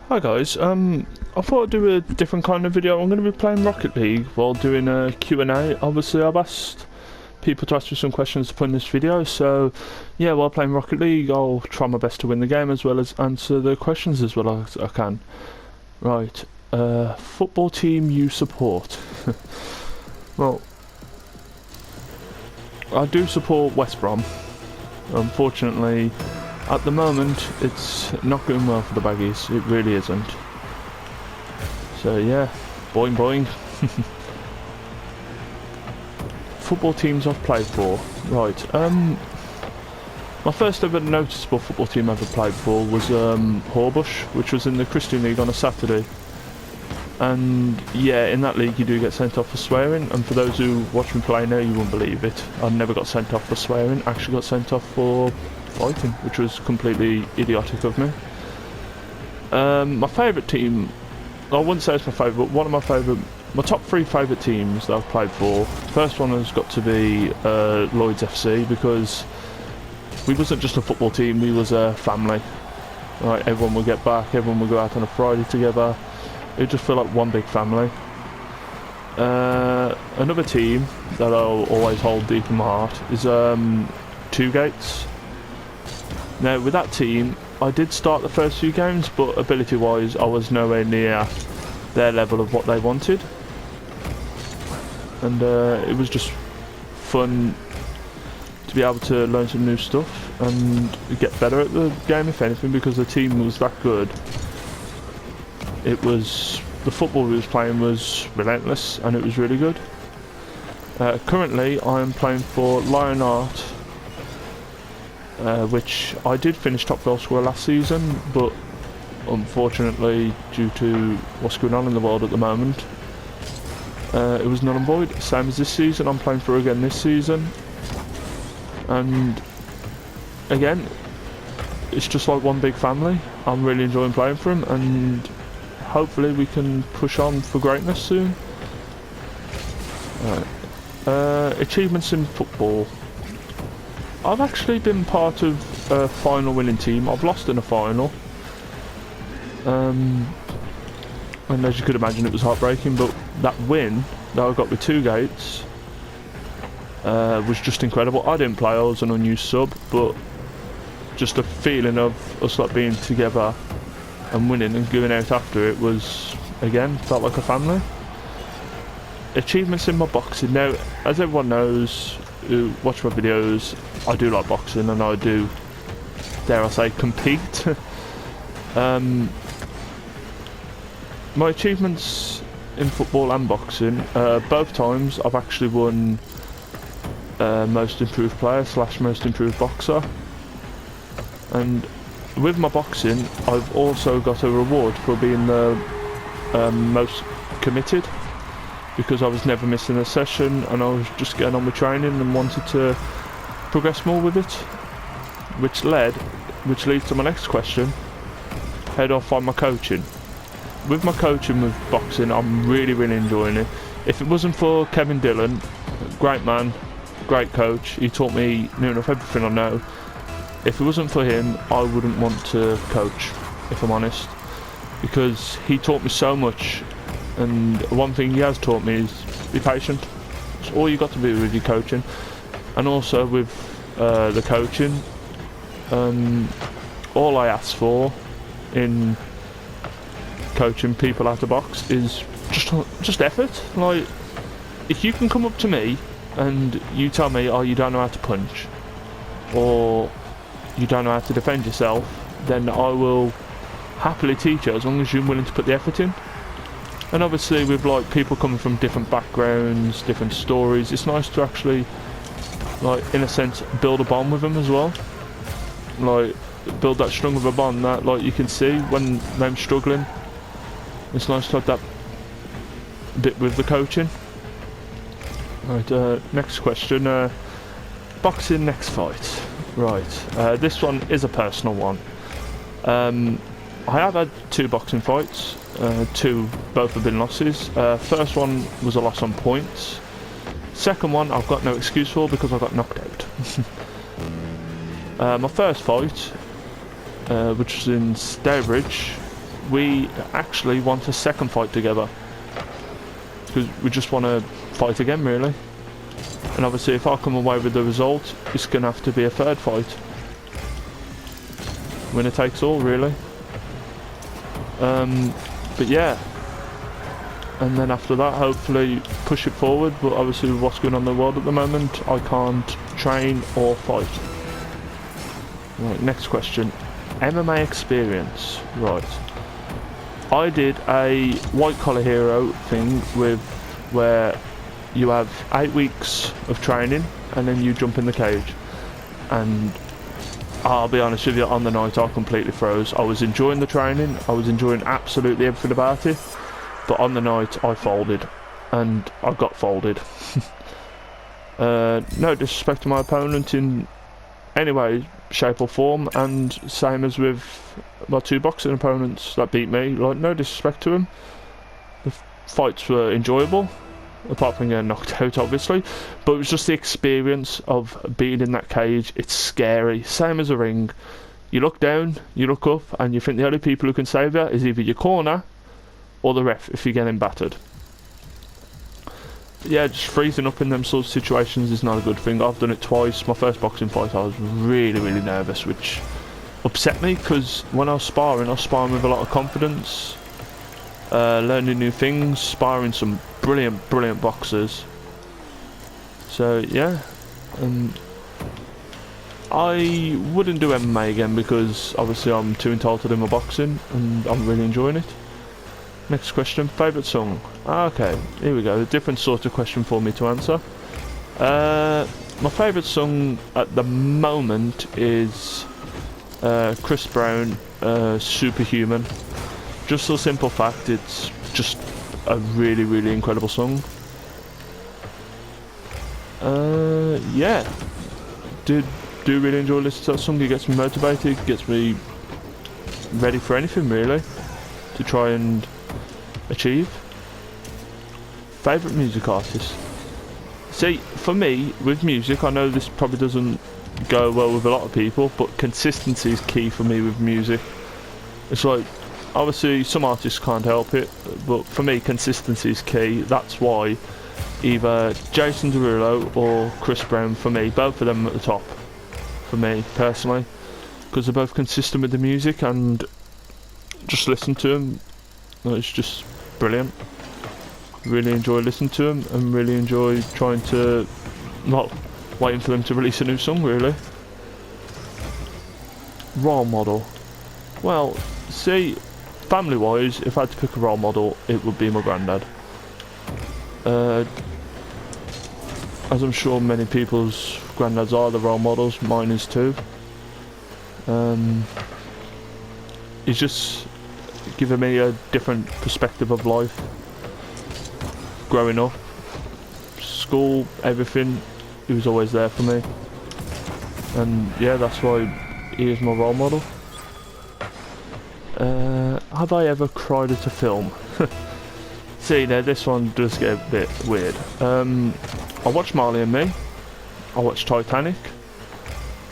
Hi guys, I thought I'd do a different kind of video. I'm going to be playing Rocket League while doing a Q&A. Obviously I've asked people to ask me some questions to put in this video, so yeah, while playing Rocket League I'll try my best to win the game as well as answer the questions as well as I can. Right, football team you support. Well, I do support West Brom. Unfortunately, at the moment, it's not going well for the Baggies. It really isn't. So yeah, boing boing. Football teams I've played for. Right, my first ever noticeable football team I ever played for was Horbush, which was in the Christian League on a Saturday. And yeah, in that league you do get sent off for swearing, and for those who watch me play now, you won't believe it. I never got sent off for swearing, I actually got sent off for fighting, which was completely idiotic of me. My favourite team, I wouldn't say it's my favourite, but one of my top three favourite teams that I've played for. First one has got to be Lloyd's FC, because we wasn't just a football team, we was a family. Right, everyone would get back, everyone would go out on a Friday together. It would just feel like one big family. Another team that I'll always hold deep in my heart is Two Gates. Now with that team, I did start the first few games, but ability wise I was nowhere near their level of what they wanted. And it was just fun to be able to learn some new stuff and get better at the game, if anything, because the team was that good. It was, the football we was playing was relentless and it was really good. Currently I am playing for Lionheart, which I did finish top goal scorer last season, but unfortunately due to what's going on in the world at the moment, it was null and void. Same as this season, I'm playing for again this season, and again it's just like one big family. I'm really enjoying playing for them, and hopefully we can push on for greatness soon. Right. Achievements in football. I've actually been part of a final winning team. I've lost in a final. And as you could imagine, it was heartbreaking, but that win that I got with Two Gates was just incredible. I didn't play, I was an unused sub, but just the feeling of us like being together and winning and going out after it was, again, felt like a family. Achievements in my boxing. Now, as everyone knows who watch my videos, I do like boxing and I do, dare I say, compete. My achievements in football and boxing, both times I've actually won most improved player / most improved boxer. And with my boxing, I've also got a reward for being the most committed, because I was never missing a session and I was just getting on with training and wanted to progress more with it, which leads to my next question: how do I find my coaching? With my coaching with boxing, I'm really enjoying it. If it wasn't for Kevin Dillon, great man, great coach, he taught me near enough everything I know. If it wasn't for him, I wouldn't want to coach, if I'm honest, because he taught me so much, and one thing he has taught me is be patient. It's all you got to do with your coaching. And also with the coaching, all I ask for in coaching people out of box is just effort. Like, if you can come up to me and you tell me, oh, you don't know how to punch, or you don't know how to defend yourself, then I will happily teach you, as long as you're willing to put the effort in. And obviously with like people coming from different backgrounds, different stories, it's nice to actually, like, in a sense, build a bond with them as well. Like, build that strong of a bond that, like, you can see when they're struggling. It's nice to have that bit with the coaching. Right, next question. Boxing next fight. Right, this one is a personal one. I have had two boxing fights, both have been losses. First one was a loss on points. Second one I've got no excuse for, because I got knocked out. My first fight, which was in Stourbridge, we actually want a second fight together. Because we just want to fight again, really. And obviously, if I come away with the result, it's going to have to be a third fight. Winner takes all, really. But yeah. And then after that, hopefully push it forward. But obviously, with what's going on in the world at the moment, I can't train or fight. Right, next question. MMA experience. Right. I did a white collar hero thing where you have 8 weeks of training and then you jump in the cage. And I'll be honest with you, on the night I completely froze. I was enjoying the training, I was enjoying absolutely everything about it, but on the night I folded, and I got folded. No disrespect to my opponent in any way, shape or form, and same as with my 2 boxing opponents that beat me. Like, no disrespect to them. The fights were enjoyable, apart from getting knocked out, obviously. But it was just the experience of being in that cage. It's scary. Same as a ring. You look down, you look up, and you think the only people who can save you is either your corner or the ref if you're getting battered. Yeah, just freezing up in them sort of situations is not a good thing. I've done it twice. My first boxing fight, I was really, really nervous, which upset me, because when I was sparring with a lot of confidence, learning new things, sparring some brilliant, brilliant boxers. So yeah, and I wouldn't do MMA again because obviously I'm too entitled in my boxing, and I'm really enjoying it. Next question, favourite song? Okay, here we go, a different sort of question for me to answer. My favourite song at the moment is Chris Brown, Superhuman. Just a simple fact, it's just a really, really incredible song. Yeah, do really enjoy listening to that song. It gets me motivated, gets me ready for anything really to try and achieve. Favourite music artist? See, for me, with music, I know this probably doesn't go well with a lot of people, but consistency is key for me with music. It's like, obviously some artists can't help it, but for me consistency is key. That's why either Jason Derulo or Chris Brown, for me, both of them at the top for me personally, because they're both consistent with the music, and just listen to them, it's just brilliant. Really enjoy listening to them and really enjoy trying to, not waiting for them to release a new song really. Role model? Well, see, family wise, if I had to pick a role model, it would be my granddad. As I'm sure many people's granddads are the role models, mine is too. He's just given me a different perspective of life. Growing up, school, everything, he was always there for me. And yeah, that's why he is my role model. Have I ever cried at a film? See, now this one does get a bit weird. I watched Marley and Me. I watched Titanic.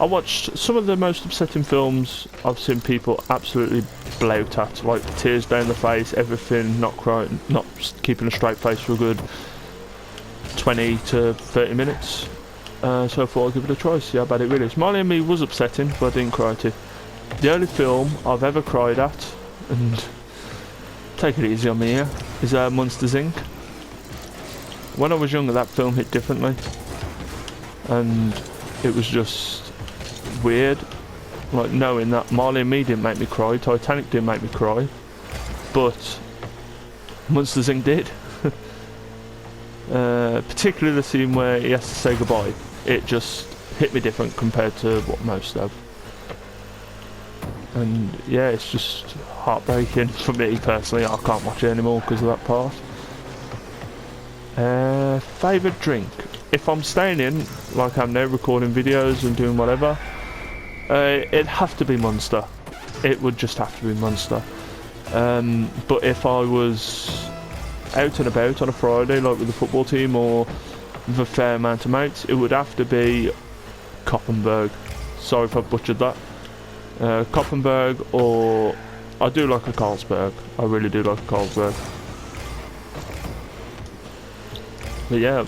I watched some of the most upsetting films I've seen people absolutely blout at, like tears down the face, everything, not crying, not keeping a straight face for a good 20 to 30 minutes. So I thought I'd give it a try, see how bad it really is. Marley and Me was upsetting, but I didn't cry at it. The only film I've ever cried at, and take it easy on me here, is Monsters Inc. When I was younger, that film hit differently, and it was just weird, like knowing that Marley and Me didn't make me cry, Titanic didn't make me cry, but Monsters Inc. did. Particularly the scene where he has to say goodbye, it just hit me different compared to what most have. And yeah, it's just heartbreaking for me personally. I can't watch it anymore because of that part. Favourite drink? If I'm staying in, like I'm now, recording videos and doing whatever, it'd have to be Monster. It would just have to be Monster. But if I was out and about on a Friday, like with the football team or with a fair amount of mates, it would have to be Koppenberg. Sorry if I butchered that. Koppenberg, or I do like a Carlsberg. I really do like a Carlsberg. But yeah,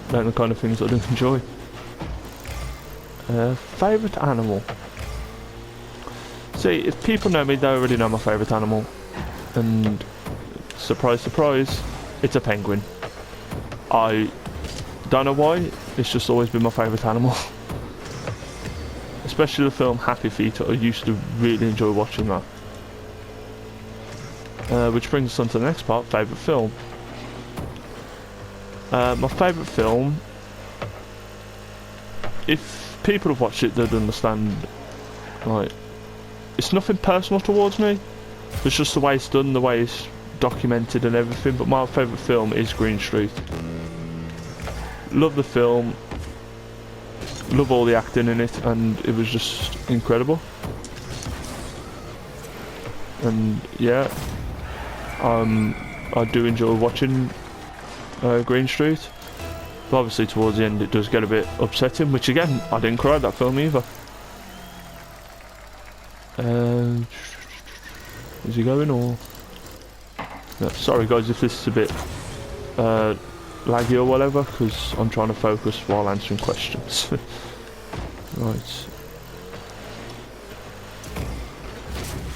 they're the kind of things I do enjoy. Favourite animal? See, if people know me, they already know my favourite animal. And surprise, surprise, it's a penguin. I don't know why, it's just always been my favourite animal. Especially the film Happy Feet, I used to really enjoy watching that. Which brings us on to the next part, favourite film. My favourite film, if people have watched it, they'd understand, like, it's nothing personal towards me, it's just the way it's done, the way it's documented and everything, but my favourite film is Green Street. Love the film, love all the acting in it, and it was just incredible. And yeah, I do enjoy watching Green Street, but obviously towards the end it does get a bit upsetting, which again, I didn't cry at that film either. Is he going or? No, sorry guys if this is a bit laggy or whatever, because I'm trying to focus while answering questions. Right.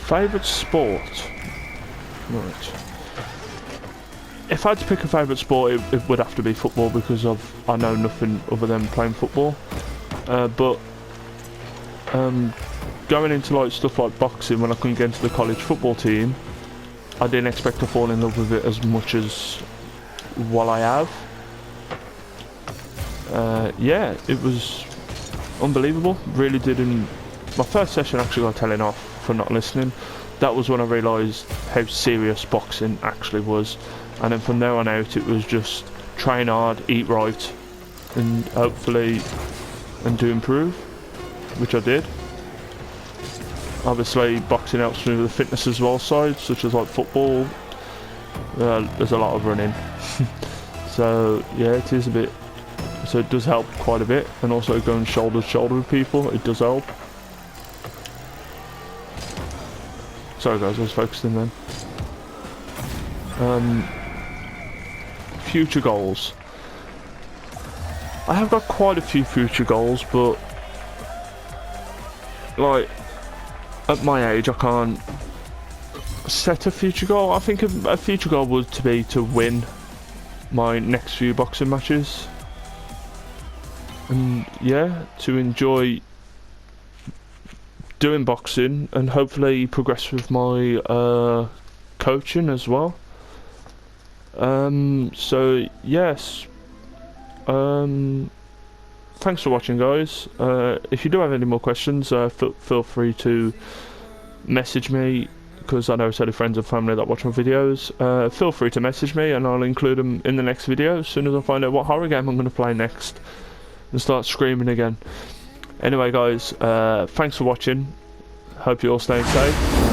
Favourite sport? Right. If I had to pick a favourite sport, it would have to be football, because I know nothing other than playing football. But going into like stuff like boxing, when I couldn't get into the college football team, I didn't expect to fall in love with it as much as what I have. Yeah, it was unbelievable. Really didn't. My first session actually got telling off for not listening. That was when I realised how serious boxing actually was. And then from there on out, it was just train hard, eat right, and hopefully to improve, which I did. Obviously, boxing helps me with the fitness as well side, such as like football. There's a lot of running, so yeah, it is a bit. So it does help quite a bit, and also going shoulder to shoulder with people, it does help. Sorry guys, I was focusing then. Future goals. I have got quite a few future goals, but like at my age I can't set a future goal. I think a future goal would be to win my next few boxing matches, and yeah, to enjoy doing boxing and hopefully progress with my coaching as well. So yes, thanks for watching guys. If you do have any more questions, feel free to message me, because I know it's only friends and family that watch my videos. Feel free to message me and I'll include them in the next video as soon as I find out what horror game I'm going to play next and start screaming again. Anyway guys, thanks for watching, hope you're all staying safe.